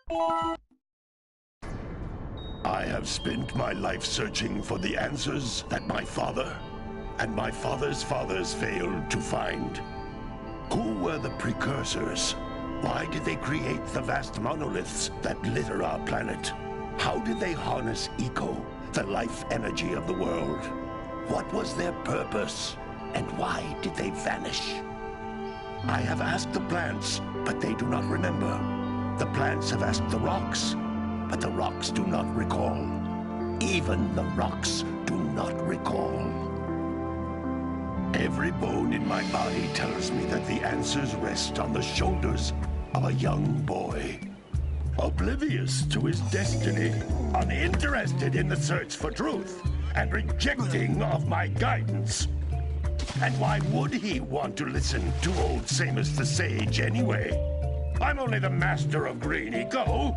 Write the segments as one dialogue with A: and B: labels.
A: I have spent my life searching for the answers that my father and my father's fathers failed to find. Who were the precursors? Why did they create the vast monoliths that litter our planet? How did they harness eco, the life energy of the world? What was their purpose? And why did they vanish? I have asked the plants, but they do not remember. The plants have asked the rocks, but the rocks do not recall. Even the rocks do not recall. Every bone in my body tells me that the answers rest on the shoulders of a young boy. Oblivious to his destiny, uninterested in the search for truth, and rejecting of my guidance. And why would he want to listen to old Samus the Sage anyway? I'm only the master of green eco,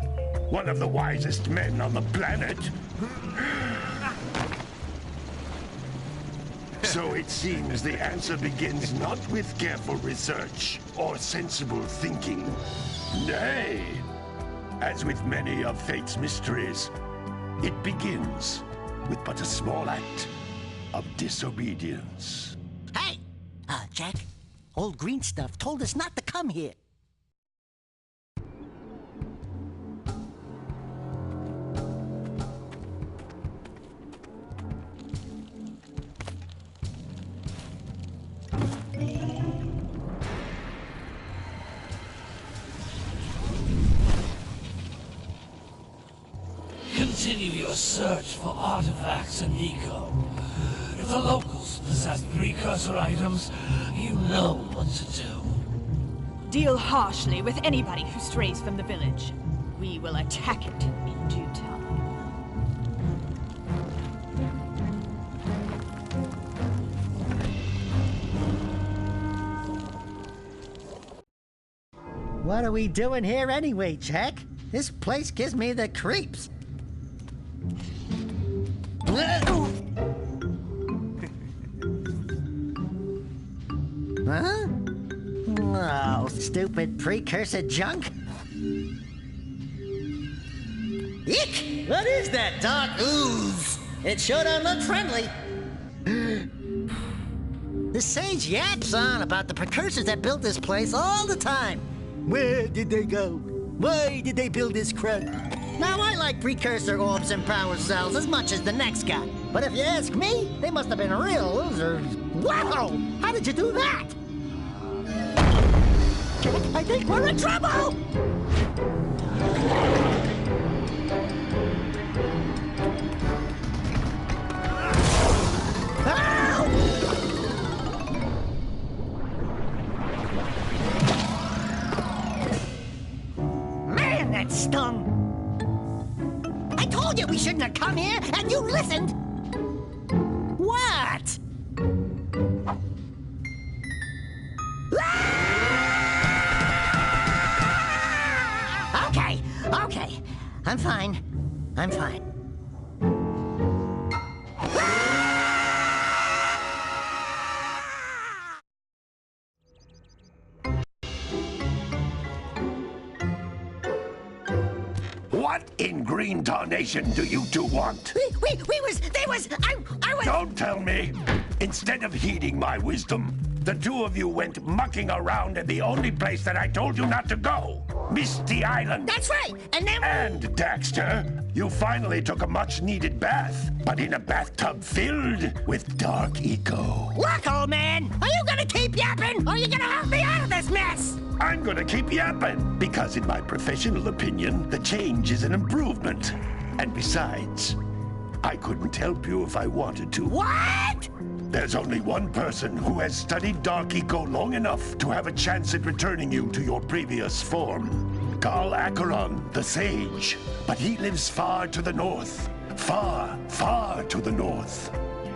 A: one of the wisest men on the planet. So it seems the answer begins not with careful research or sensible thinking. Nay, as with many of fate's mysteries, it begins with but a small act of disobedience.
B: Hey! Jack, old green stuff told us not to come here.
C: Continue your search for artifacts and eco. If the locals possess precursor items, you know what to do.
D: Deal harshly with anybody who strays from the village. We will attack it in due time.
B: What are we doing here anyway, Jack? This place gives me the creeps. Huh? Oh, stupid precursor junk. Eek! What is that dark ooze? It sure don't look friendly. The sage yaps on about the precursors that built this place all the time. Where did they go? Why did they build this crud? Now, I like precursor orbs and power cells as much as the next guy. But if you ask me, they must have been real losers. Whoa! How did you do that? Jack, I think we're in trouble! Man, that stung! I told you we shouldn't have come here, and you listened! What? Okay. I'm fine.
A: What in green tarnation do you two want?
B: I was...
A: Don't tell me! Instead of heeding my wisdom, the two of you went mucking around in the only place that I told you not to go. Misty Island.
B: That's right, and then...
A: And, Daxter, you finally took a much-needed bath, but in a bathtub filled with dark eco.
B: Look, old man, are you gonna keep yapping, or are you gonna help me out of this mess?
A: I'm gonna keep yapping, because in my professional opinion, the change is an improvement. And besides, I couldn't help you if I wanted to.
B: What?
A: There's only one person who has studied Dark Eco long enough to have a chance at returning you to your previous form. Carl Acheron, the Sage. But he lives far to the north. Far, far to the north.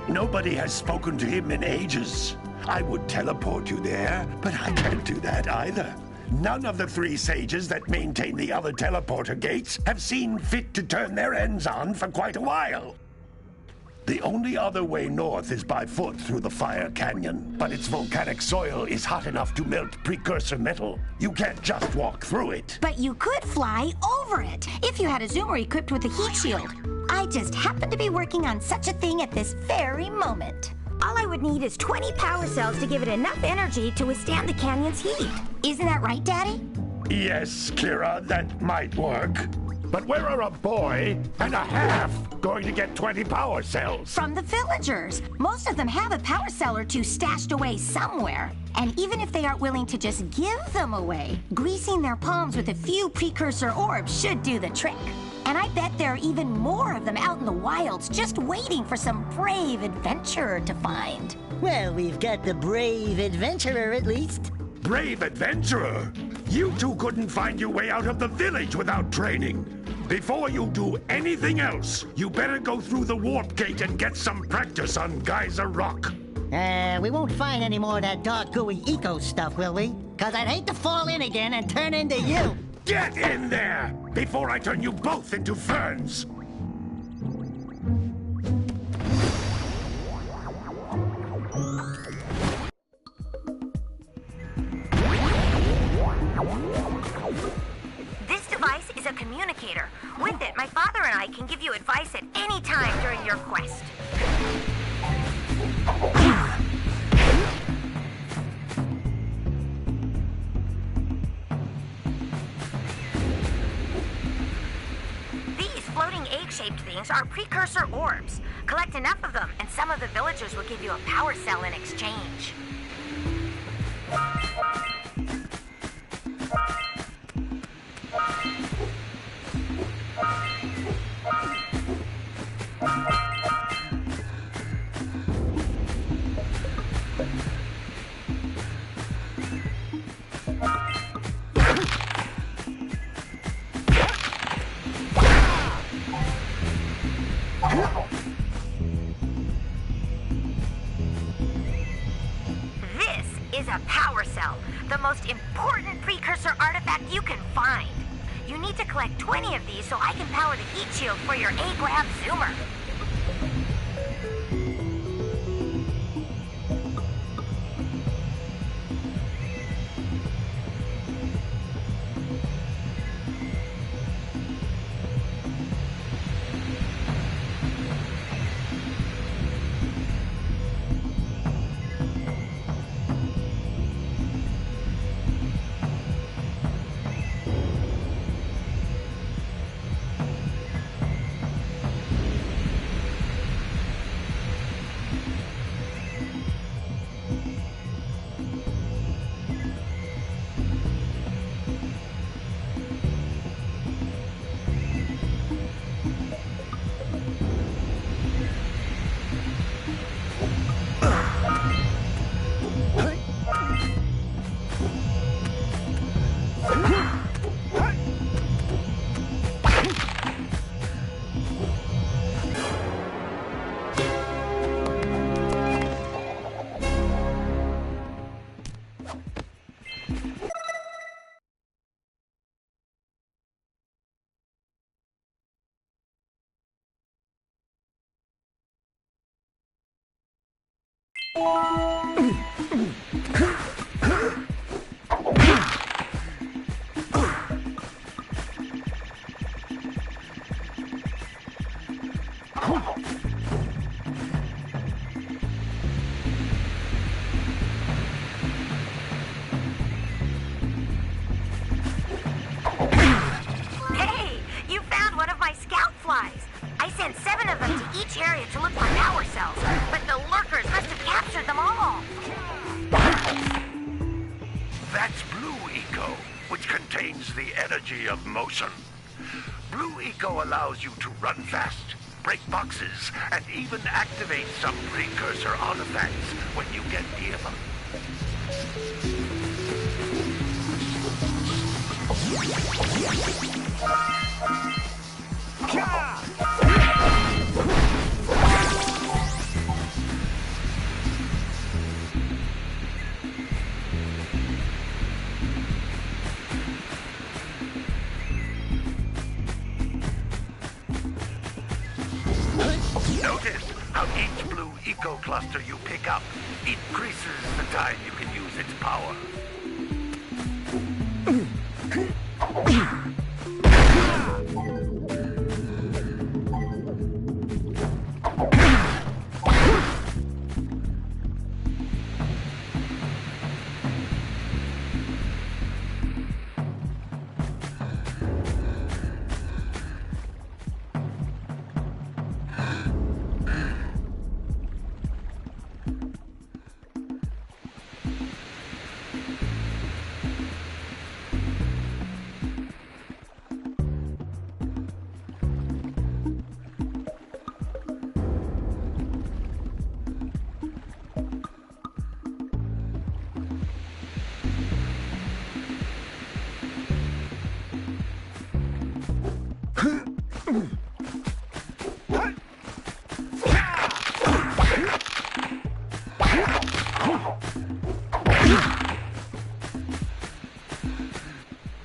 A: Nobody has spoken to him in ages. I would teleport you there, but I can't do that either. None of the three sages that maintain the other teleporter gates have seen fit to turn their ends on for quite a while. The only other way north is by foot through the Fire Canyon, but its volcanic soil is hot enough to melt precursor metal. You can't just walk through it.
E: But you could fly over it if you had a zoomer equipped with a heat shield. I just happen to be working on such a thing at this very moment. All I would need is 20 power cells to give it enough energy to withstand the canyon's heat. Isn't that right, Daddy?
A: Yes, Kira, that might work. But where are a boy and a half going to get 20 power cells?
E: From the villagers. Most of them have a power cell or two stashed away somewhere. And even if they aren't willing to just give them away, greasing their palms with a few precursor orbs should do the trick. And I bet there are even more of them out in the wilds just waiting for some brave adventurer to find.
B: Well, we've got the brave adventurer at least.
A: Brave adventurer? You two couldn't find your way out of the village without training. Before you do anything else, you better go through the warp gate and get some practice on Geyser Rock.
B: We won't find any more of that dark gooey eco stuff, will we? 'Cause I'd hate to fall in again and turn into you.
A: Get in there before I turn you both into ferns.
E: This device is a communicator. With it, my father and I can give you advice at any time during your quest. These floating egg-shaped things are precursor orbs. Collect enough of them, and some of the villagers will give you a power cell in exchange. This is a power cell, the most important precursor artifact you can find. You need to collect 20 of these so I can power the heat shield for your A-Grab zoomer. Hey, you found one of my scout flies. I sent 7 of them to each area to look for power cells, but the lurkers must have captured them all.
A: That's Blue Eco, which contains the energy of motion. Blue Eco allows you to run fast, break boxes, and even activate some precursor artifacts when you get near them. Notice how Each blue eco cluster you pick up increases the time you can use its power.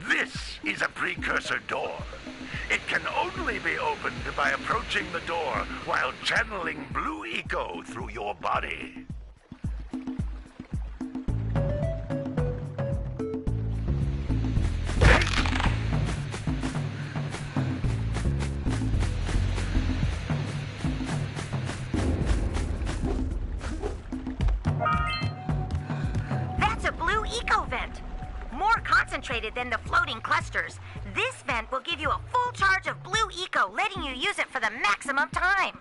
A: This is a precursor door. It can only be opened by approaching the door while channeling blue eco through your body.
E: That's a blue eco vent. More concentrated than the floating clusters. This vent will give you a full charge of blue eco, letting you use it for the maximum time.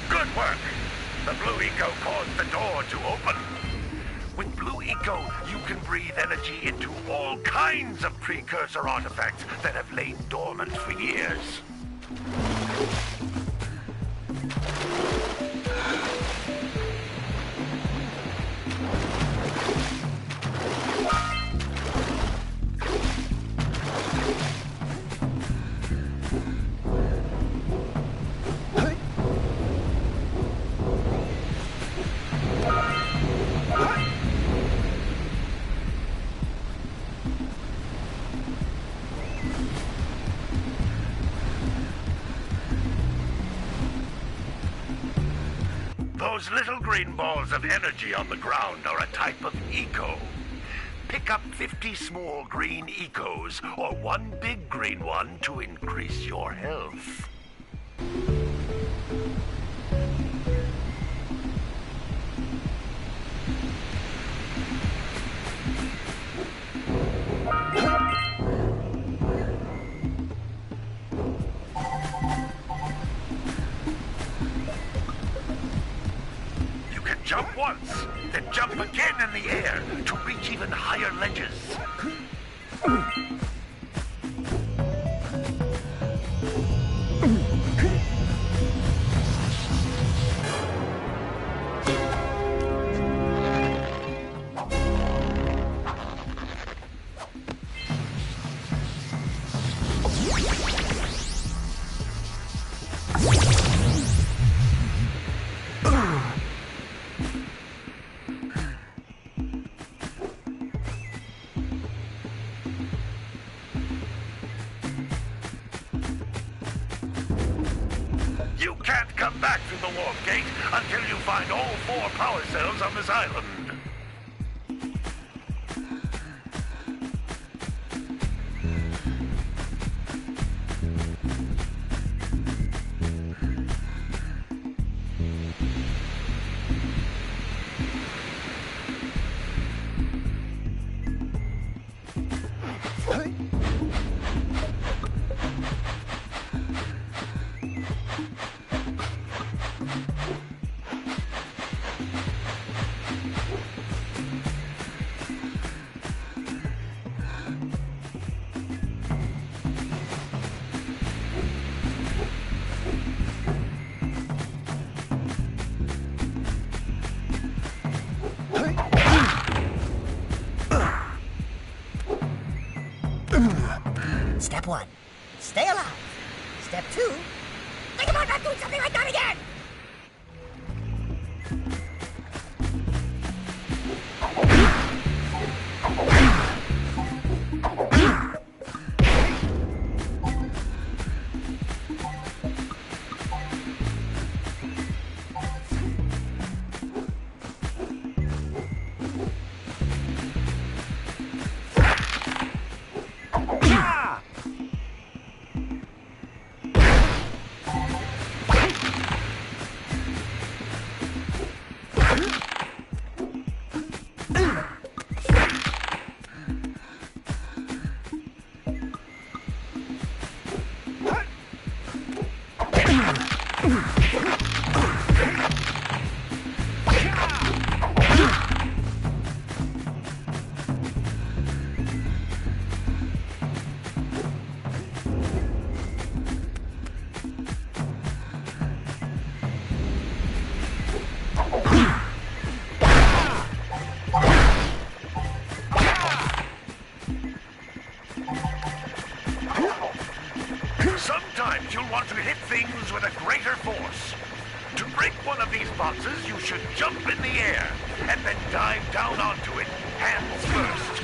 A: Good work! The blue eco caused the door to open. With blue eco, you can breathe energy into all kinds of precursor artifacts that have lain dormant for years. Those little green balls of energy on the ground are a type of eco. Pick up 50 small green ecos or one big green one to increase your health. Jump once, then jump again in the air to reach even higher ledges. You can't come back through the warp gate until you find all 4 power cells on this island.
B: Step 1, stay alive. Step 2, think about not doing something like that again!
A: Sometimes you'll want to hit things with a greater force. To break one of these boxes, you should jump in the air and then dive down onto it, hands first.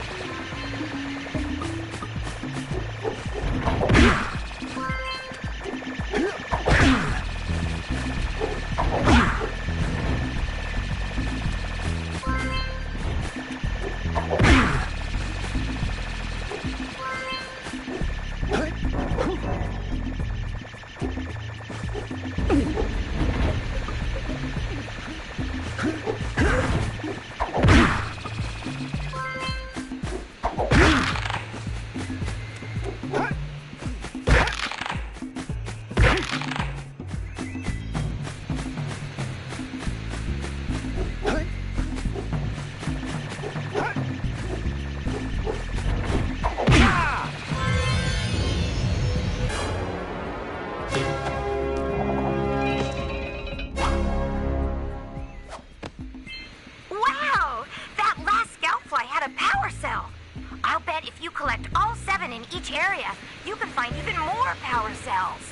E: Wow! That last scoutfly had a power cell. I'll bet if you collect all 7 in each area, you can find even more power cells.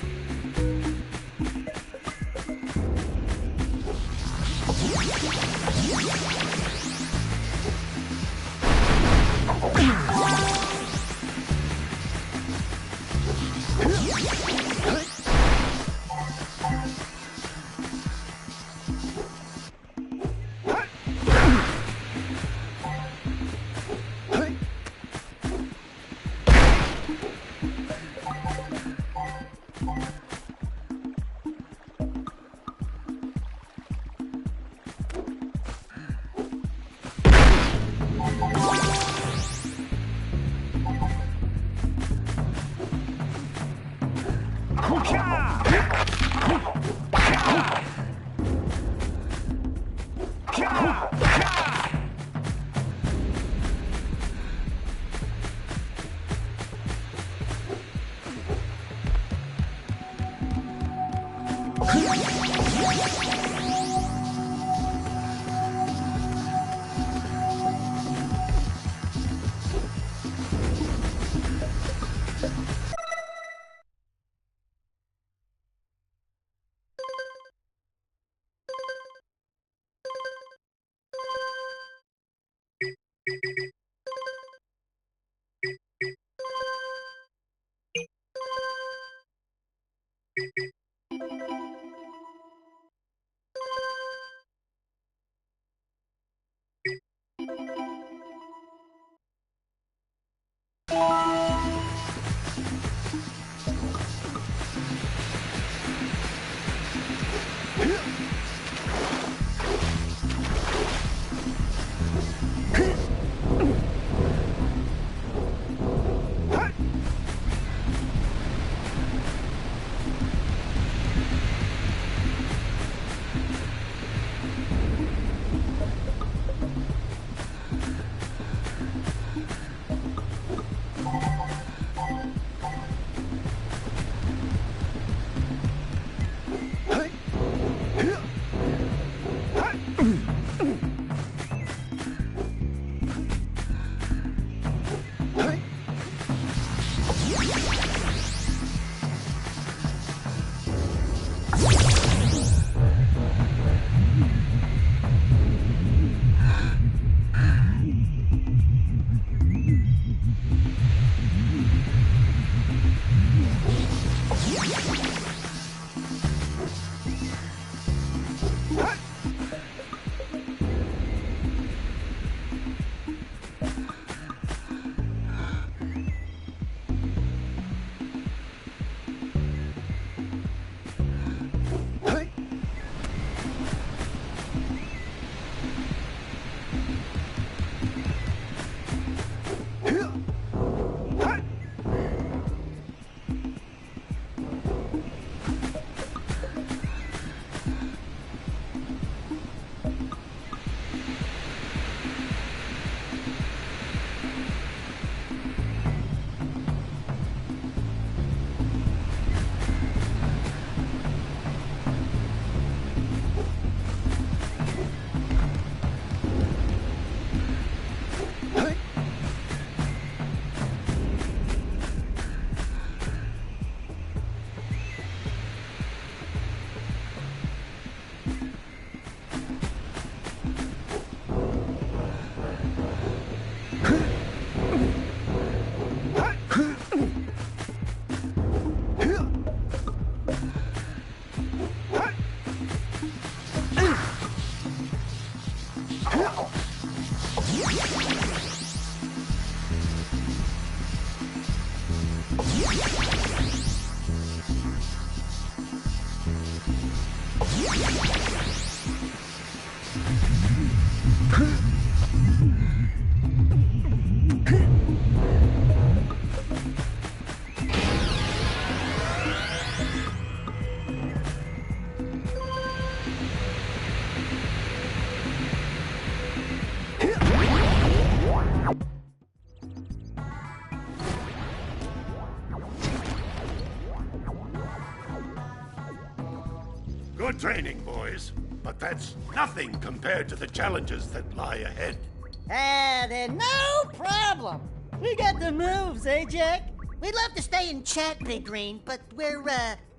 A: Good training, boys. But that's nothing compared to the challenges that lie ahead.
B: Then no problem. We got the moves, eh, Jack?
F: We'd love to stay and chat, Big Green, but we're,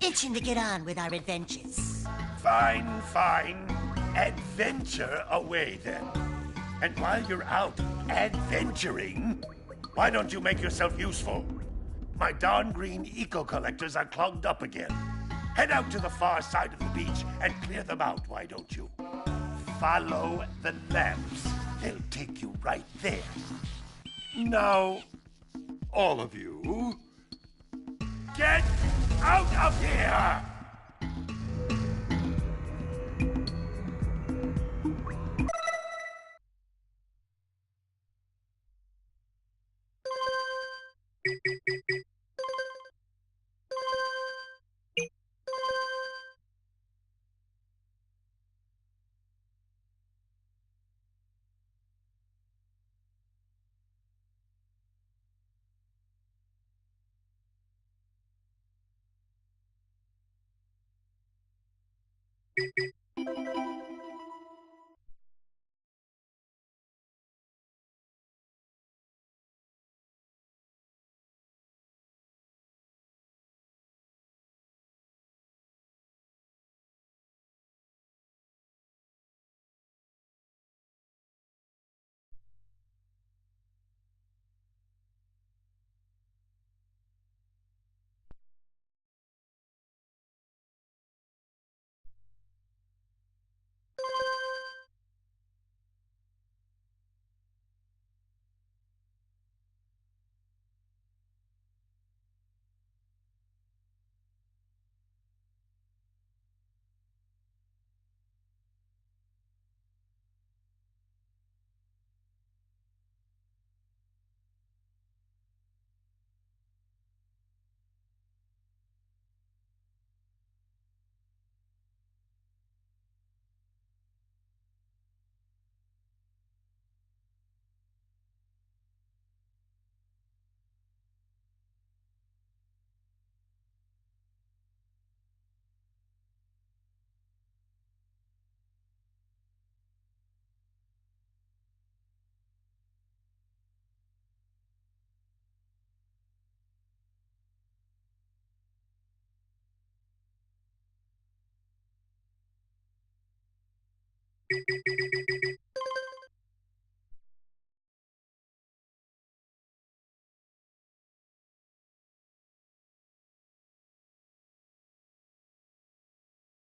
F: itching to get on with our adventures.
A: Fine, fine. Adventure away, then. And while you're out adventuring, why don't you make yourself useful? My darn green eco-collectors are clogged up again. Head out to the far side of the beach and clear them out, why don't you? Follow the lamps. They'll take you right there. Now, all of you, get out of here!